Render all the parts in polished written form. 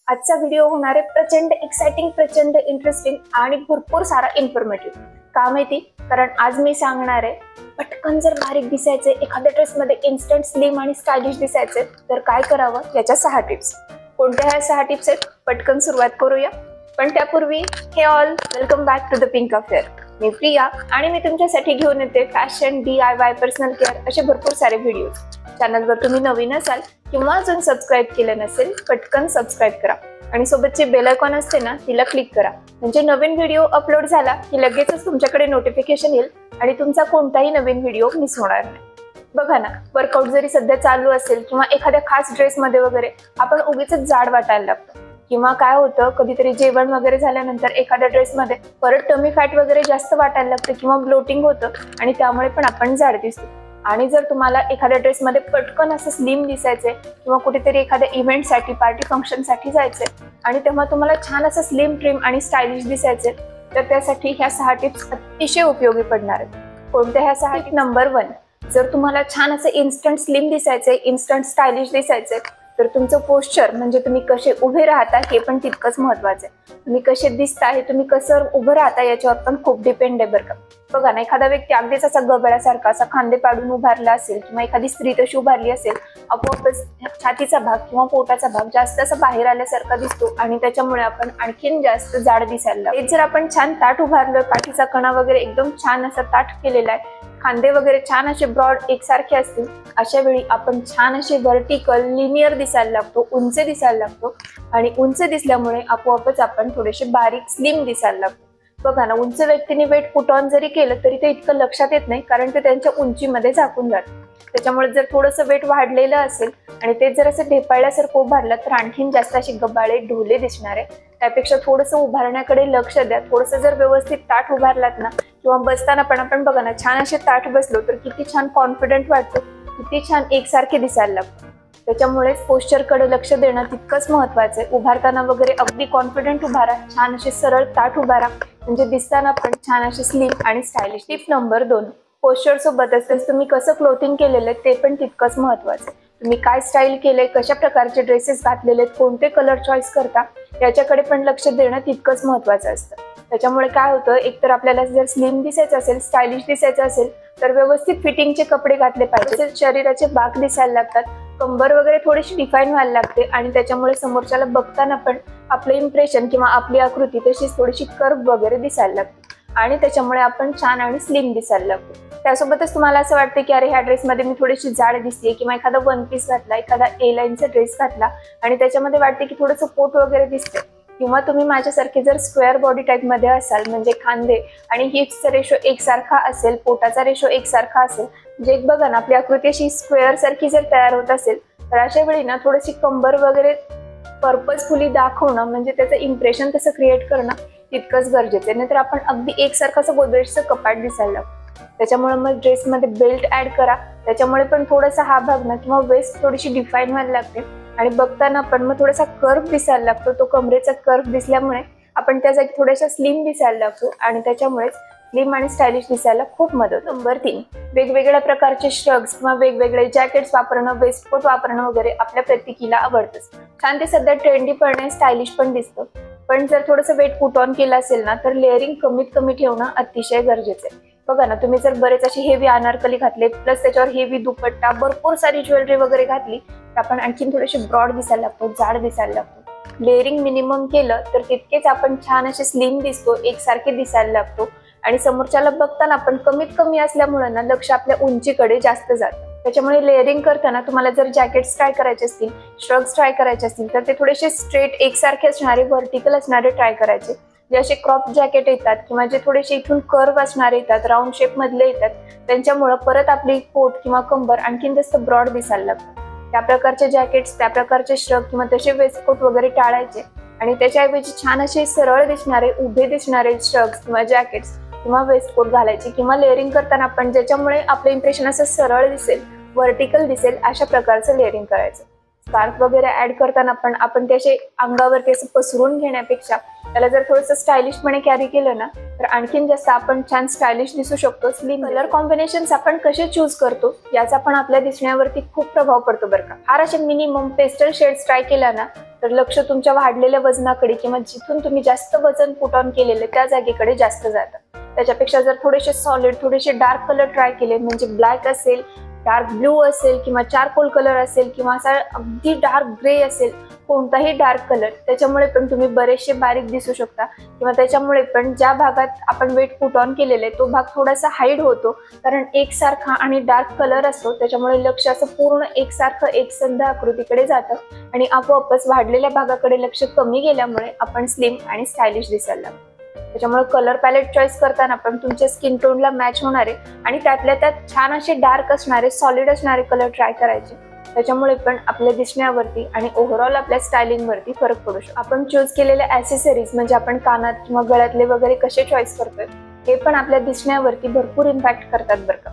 आजचा व्हिडिओ होणार आहे प्रचंड एक्साइटिंग, प्रचंड इंटरेस्टिंग आणि भरपूर सारा इन्फॉर्मेटिव्ह. का माहिती? कारण आज मी सांगणार आहे पटकन जर बारीक दिसायचे, एखाद्या ड्रेसमध्ये इन्स्टंट स्लिम आणि स्टायलिश दिसायचे तर काय करावं, याच्या 6 टिप्स. कोणत्या ह्या 6 टिप्स आहेत? पटकन सुरुवात करूया. पण त्यापूर्वी hey all, welcome back to the pink affair. मी प्रिया आणि मी तुमच्यासाठी घेऊन येते फॅशन, DIY, पर्सनल केअर असे भरपूर सारे व्हिडिओ. चॅनलवर तुम्ही नवीन असाल किंवा अजून सबस्क्राईब केलं नसेल, पटकन सबस्क्राईब करा आणि सोबतची बेल आयकॉन असते ना, तिला क्लिक करा. म्हणजे नवीन व्हिडिओ अपलोड झाला की लगेचच तुमच्याकडे नोटिफिकेशन येईल आणि तुमचा कोणताही नवीन व्हिडिओ मिस होणार नाही. बघा ना, वर्कआउट जरी सध्या चालू असेल किंवा एखाद्या खास ड्रेसमध्ये वगैरे आपण उगीच जाड वाटायला लागतो. किंवा काय होतं, कधीतरी जेवण वगैरे झाल्यानंतर एखाद्या ड्रेसमध्ये परत टमी फॅट वगैरे जास्त वाटायला लागतं किंवा ब्लोटिंग होतं आणि त्यामुळे पण आपण जाड दिसतो. आणि जर तुम्हाला एखाद्या ड्रेसमध्ये पटकन असं स्लिम दिसायचंय किंवा कुठेतरी एखाद्या इव्हेंटसाठी, पार्टी फंक्शनसाठी जायचंय आणि तेव्हा तुम्हाला छान असं स्लिम, ट्रिम आणि स्टायलिश दिसायचंय, तर त्यासाठी ह्या 6 टिप्स अतिशय उपयोगी पडणार आहेत. कोणत्या ह्या 6 टिप्स? नंबर 1, जर तुम्हाला छान असं इन्स्टंट स्लिम दिसायचंय, इन्स्टंट स्टायलिश दिसायचंय, तर तुमचं पोस्चर म्हणजे तुम्ही कसे उभे राहता हे पण तितकंच महत्वाचं आहे. तुम्ही कसे दिसता, हे तुम्ही कसं उभं राहता याच्यावर पण खूप डिपेंड आहे बरं का. बघा ना, एखादा व्यक्ती अगदीच असा गबळ्यासारखा असा खांदे पाडून उभारला असेल किंवा एखादी स्त्री तशी उभारली असेल, आपोआपच छातीचा भाग किंवा पोटाचा भाग जास्त असं बाहेर आल्यासारखा दिसतो आणि त्याच्यामुळे आपण आणखीन जास्त जाड दिसायला लागतो. तेच जर आपण छान ताठ उभारलोय, पाठीचा कणा वगैरे एकदम छान असा ताठ केलेला आहे, खांदे वगैरे छान असे ब्रॉड एकसारखे असतील, अशा वेळी आपण छान असे व्हर्टिकल, लिनियर दिसायला लागतो, उंच दिसायला लागतो आणि उंच दिसल्यामुळे आपोआपच आपण थोडेसे बारीक, स्लिम दिसायला लागतो. बघा ना, उंच व्यक्तीने वेट पुट ऑन जरी केलं तरी ते इतकं लक्षात येत नाही, कारण ते त्यांच्या उंचीमध्ये झाकून जातं. त्याच्यामुळे जर थोडंसं वेट वाढलेलं असेल आणि ते जर असं ढेपाळल्यासारखं उभारलं तर आणखीन जास्त असे गबाळे, ढोले दिसणार आहे. त्यापेक्षा थोडंसं उभारण्याकडे लक्ष द्या. थोडंसं जर व्यवस्थित ताठ उभारलात ना, किंवा बसताना पण आपण बघा ना, छान असे ताठ बसलो तर किती छान कॉन्फिडंट वाटतो, किती छान एकसारखे दिसायला लागतो. त्याच्यामुळेच पोस्चरकडे लक्ष देणं तितकंच महत्वाचं आहे. उभारताना वगैरे अगदी कॉन्फिडंट उभारा, छान असे सरळ ताठ उभारा, म्हणजे दिसताना पण छान असे स्लिम आणि स्टायलिश. टिप नंबर 2, पोस्चर सोबतच तुम्ही कसं क्लोथिंग केलेलं आहे ते पण तितकंच महत्वाचं आहे. तुम्ही काय स्टाईल केलंय, कशा प्रकारचे ड्रेसेस घातलेले आहेत, कोणते कलर चॉईस करता, याच्याकडे पण लक्ष देणं तितकंच महत्वाचं असतं. त्याच्यामुळे काय होतं, एकतर आपल्याला जर स्लिम दिसायचं असेल, स्टायलिश दिसायचं असेल, तर व्यवस्थित फिटिंगचे कपडे घातले पाहिजे. शरीराचे भाग दिसायला लागतात, कंबर वगैरे थोडीशी डिफाईन व्हायला लागते आणि त्याच्यामुळे समोरच्याला बघताना पण आपलं इम्प्रेशन किंवा आपली आकृती तशीच थोडीशी कर्व वगैरे दिसायला लागते आणि त्याच्यामुळे आपण छान आणि स्लिम दिसायला लागतो. त्यासोबतच तुम्हाला असं वाटतं की अरे, ह्या ड्रेसमध्ये मी थोडीशी जाड दिसते, किंवा एखादा वन पीस घातला, एखादा A लाईनचा ड्रेस घातला आणि त्याच्यामध्ये वाटते की थोडंसं पोट वगैरे दिसते, किंवा तुम्ही माझ्यासारखे जर स्क्वेअर बॉडी टाईपमध्ये असाल, म्हणजे खांदे आणि हिप्सचा रेशो एकसारखा असेल, पोटाचा रेशो एकसारखा असेल, म्हणजे बघा ना, आपली आकृती अशी स्क्वेअर सारखी जर तयार होत असेल, तर अशा वेळी ना थोडीशी कंबर वगैरे पर्पजफुली दाखवणं, म्हणजे त्याचं इम्प्रेशन तसं क्रिएट करणं तितकंच गरजेचं आहे. नाहीतर आपण अगदी एकसारखं असं गोदरेजचं कपाट दिसायला लागतं. त्याच्यामुळे मग ड्रेसमध्ये बेल्ट ऍड करा, त्याच्यामुळे पण थोडासा हा भाग ना किंवा वेस्ट थोडीशी डिफाईन व्हायला लागते आणि बघताना पण मग थोडासा कर्व दिसायला लागतो. तो कमरेचा कर्व दिसल्यामुळे आपण त्या जागी थोड्याशा स्लिम दिसायला लागतो आणि त्याच्यामुळेच स्लिम आणि स्टायलिश दिसायला खूप मदत. नंबर 3, वेगवेगळ्या प्रकारचे श्रग्स किंवा वेगवेगळे जॅकेट्स वापरणं, वेस्टकोट वापरणं वगैरे आपल्या प्रत्येकीला आवडतंच. छान, ते सध्या ट्रेंडी पण आहे, स्टायलिश पण दिसतं. पण जर थोडंसं वेट पुट ऑन केलं असेल ना, तर लेअरिंग कमीत कमी ठेवणं अतिशय गरजेचं आहे. बघा ना, तुम्ही जर बरेच असे हेवी अनारकली घातले, प्लस त्याच्यावर हेवी दुपट्टा, भरपूर सारी ज्वेलरी वगैरे घातली, तर आपण आणखीन थोडेसे ब्रॉड दिसायला लागतो, जाड दिसायला लागतो. लेअरिंग मिनिमम केलं तर तितकेच आपण छान असे स्लिम दिसतो, एकसारखे दिसायला लागतो आणि समोरच्याला बघताना पण कमीत कमी असल्यामुळे ना लक्ष आपल्या उंचीकडे जास्त जातं. त्याच्यामुळे लेअरिंग करताना तुम्हाला जर जॅकेट्स ट्राय करायचे असतील, श्रग्स ट्राय करायचे असतील, तर ते थोडेसे स्ट्रेट एकसारखे असणारे, व्हर्टिकल असणारे ट्राय करायचे. जे असे क्रॉप जॅकेट येतात किंवा जे थोडेसे इथून कर्व असणारे येतात, राऊंड शेप मधले येतात, त्यांच्यामुळे परत आपली पोट किंवा कंबर आणखीन जास्त ब्रॉड दिसायला लागतं. त्या प्रकारचे जॅकेट्स, त्या प्रकारचे श्रग किंवा तसे वेस्टकोट वगैरे टाळायचे आणि त्याच्याऐवजी छान असे सरळ दिसणारे, उभे दिसणारे श्रग्स किंवा जॅकेट्स किंवा वेस्टकोट घालायचे. किंवा लेअरिंग करताना पण ज्याच्यामुळे आपलं इम्प्रेशन असं सरळ दिसेल, व्हर्टिकल दिसेल, अशा प्रकारचं लेअरिंग करायचं. स्कार्फ वगैरे ऍड करताना पण आपण त्याचे अंगावरती असं पसरून घेण्यापेक्षा त्याला जर थोडंसं स्टायलिशपणे कॅरी केलं ना, तर आणखीन जास्त आपण छान स्टायलिश दिसू शकतो. स्लिम कलर कॉम्बिनेशन्स आपण कसे चूज करतो याचा पण आपल्या दिसण्यावरती खूप प्रभाव पडतो बरं का. फार असे मिनिमम पेस्टल शेड्स ट्राय केला ना तर लक्ष तुमच्या वाढलेल्या वजनाकडे किंवा जिथून तुम्ही जास्त वजन पुट ऑन केलेलं त्या जागेकडे जास्त जातं. त्याच्यापेक्षा जर थोडेसे सॉलिड थोडेसे डार्क कलर ट्राय केले, म्हणजे ब्लॅक असेल, डार्क ब्लू असेल किंवा चारकोल कलर असेल किंवा असा अगदी डार्क ग्रे असेल, कोणताही डार्क कलर, त्याच्यामुळे पण तुम्ही बरेचसे बारीक दिसू शकता किंवा त्याच्यामुळे पण ज्या भागात आपण वेट पुट ऑन केलेले तो भाग थोडासा हाईड होतो. कारण एकसारखा आणि डार्क कलर असतो त्याच्यामुळे लक्ष असं पूर्ण एकसारखं एकसंध आकृतीकडे जातं आणि आपोआपच वाढलेल्या भागाकडे लक्ष कमी गेल्यामुळे आपण स्लिम आणि स्टायलिश दिसायला लागतो. त्याच्यामुळे कलर पॅलेट चॉईस करताना पण तुमच्या स्किन टोनला मॅच होणारे आणि त्यातल्या त्यात छान असे डार्क असणारे सॉलिड असणारे कलर ट्राय करायचे. त्याच्यामुळे पण आपल्या दिसण्यावरती आणि ओव्हरऑल आपल्या स्टायलिंग वरती फरक पडू शकतो. आपण चूज केलेले ॲक्सेसरीज म्हणजे आपण कानात किंवा गळ्यातले वगैरे कसे चॉईस करतोय हे पण आपल्या दिसण्यावरती भरपूर इम्पॅक्ट करतात बरं का.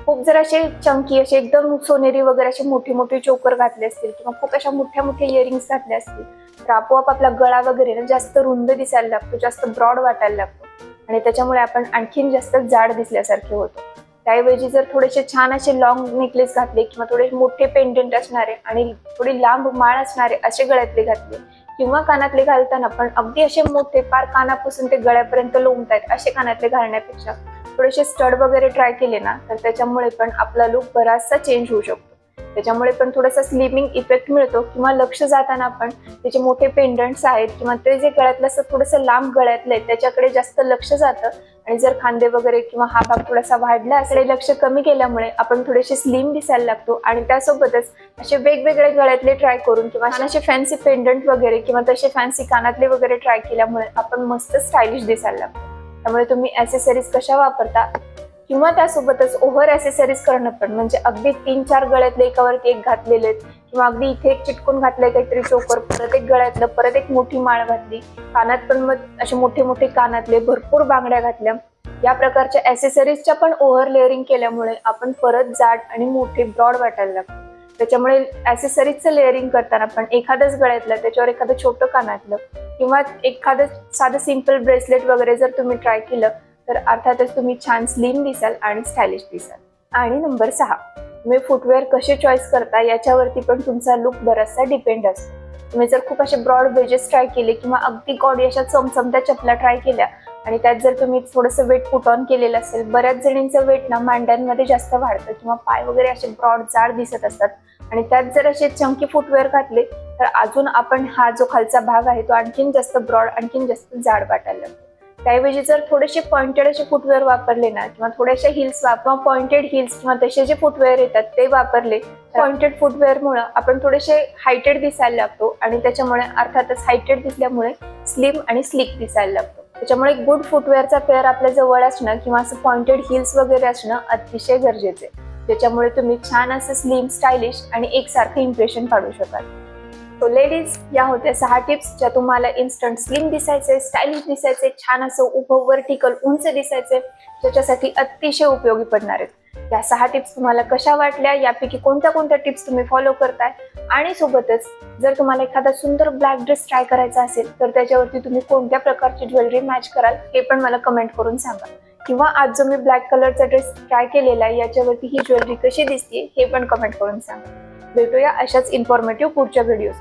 खूप जर असे चंकी असे एकदम सोनेरी वगैरे असे मोठे मोठे चोकर घातले असतील किंवा खूप अशा मोठ्या मोठ्या इयरिंग्स घातले असतील तर आपोआप आपला गळा वगैरे ना जास्त रुंद दिसायला लागतो, जास्त ब्रॉड वाटायला लागतो आणि त्याच्यामुळे आपण आणखीन जास्त जाड दिसल्यासारखे होतो. त्याऐवजी जर थोडेसे छान असे लॉंग नेकलेस घातले किंवा थोडे मोठे पेंडंट असणारे आणि थोडी लांब माळ असणारे असे गळ्यातले घातले किंवा कानातले घालताना पण अगदी असे मोठे पार कानापासून ते गळ्यापर्यंत लोंबतायत असे कानातले घालण्यापेक्षा थोडेसे स्टड वगैरे ट्राय केले ना तर त्याच्यामुळे पण आपला लुक बराचसा चेंज होऊ शकतो. त्याच्यामुळे पण थोडासा स्लिमिंग इफेक्ट मिळतो किंवा लक्ष जाताना पण त्याचे मोठे पेंडंट्स आहेत किंवा ते जे गळ्यातलं असं थोडंसं लांब गळ्यातलं आहे त्याच्याकडे जास्त लक्ष जातं आणि जर खांदे वगैरे किंवा हा भाग थोडासा वाढला असेल लक्ष कमी केल्यामुळे आपण थोडेसे स्लिम दिसायला लागतो. आणि त्यासोबतच असे वेगवेगळे गळ्यातले ट्राय करून किंवा असे फॅन्सी पेंडंट वगैरे किंवा तसे फॅन्सी कानातले वगैरे ट्राय केल्यामुळे आपण मस्त स्टायलिश दिसायला लागतो. त्यामुळे तुम्ही ॲक्सेसरीज कशा वापरता किंवा त्यासोबतच ओव्हर ॲक्सेसरीज करणं पण म्हणजे अगदी 3-4 गळ्यातले एकावरती एक घातलेले आहेत किंवा अगदी इथे एक चिटकून घातलंय काहीतरी चोकर, परत एक गळ्यातलं, परत एक मोठी माळ घातली, कानात पण मग असे मोठे मोठे कानातले, भरपूर बांगड्या घातल्या, या प्रकारच्या ॲक्सेसरीजच्या पण ओव्हर लेअरिंग केल्यामुळे आपण परत जाड आणि मोठे ब्रॉड वाटायला लागतो. त्याच्यामुळे ॲक्सेसरीजचं लेअरिंग करताना पण एखादंच गळ्यातलं त्याच्यावर एखादं छोटं कानातलं किंवा एखादं साधं सिंपल ब्रेसलेट वगैरे जर तुम्ही ट्राय केलं तर अर्थातच तुम्ही छान स्लिम दिसाल आणि स्टायलिश दिसाल. आणि नंबर 6, तुम्ही फुटवेअर कसे चॉईस करता याच्यावरती पण तुमचा लुक बराचसा डिपेंड असतो. तुम्ही जर खूप असे ब्रॉड वेजेस ट्राय केले किंवा अगदी गॉडी अशा चमचमत्या चपला ट्राय केल्या आणि त्यात जर तुम्ही थोडंसं वेट पुट ऑन केलेलं असेल, बऱ्याच जणींचं वेट ना मांड्यांमध्ये जास्त वाढतं किंवा पाय वगैरे असे ब्रॉड जाड दिसत असतात आणि त्यात जर असे चंकी फुटवेअर घातले तर अजून आपण हा जो खालचा भाग आहे तो आणखीन जास्त ब्रॉड आणखीन जास्त जाड वाटायला लागतो. त्याऐवजी जर थोडेसे पॉइंटेड असे फुटवेअर वापरले ना किंवा थोडेसे हिल्स किंवा पॉइंटेड हिल्स किंवा तसे जे फुटवेअर येतात ते वापरले, पॉइंटेड फुटवेअरमुळे आपण थोडेसे हायटेड दिसायला लागतो आणि त्याच्यामुळे अर्थातच हायटेड दिसल्यामुळे स्लिम आणि स्लिक दिसायला लागतो. त्याच्यामुळे गुड फुटवेअरचा पेअर आपल्या जवळ असणं किंवा असं पॉइंटेड हिल्स वगैरे असणं अतिशय गरजेचे आहे, ज्याच्यामुळे तुम्ही छान असं स्लिम स्टायलिश आणि एकसारखं इम्प्रेशन काढू शकाल. तो लेडीज, या होत्या 6 टिप्स ज्या तुम्हाला इन्स्टंट स्लिम दिसायचे, स्टायलिश दिसायचे, छान असं उभं वर्टिकल उंच दिसायचे त्याच्यासाठी अतिशय उपयोगी पडणार आहेत. या 6 टिप्स तुम्हाला कशा वाटल्या, यापैकी कोणत्या कोणत्या टिप्स तुम्ही फॉलो करताय आणि सोबतच जर तुम्हाला एखादा सुंदर ब्लॅक ड्रेस ट्राय करायचा असेल तर त्याच्यावरती तुम्ही कोणत्या प्रकारची ज्वेलरी मॅच कराल हे पण मला कमेंट करून सांगा. किंवा आज जो मी ब्लॅक कलरचा ड्रेस ट्राय केलेला आहे याच्यावरती ही ज्वेलरी कशी दिसते हे पण कमेंट करून सांगा. भेटूया अशाच इन्फॉर्मेटिव्ह पुढच्या व्हिडिओज.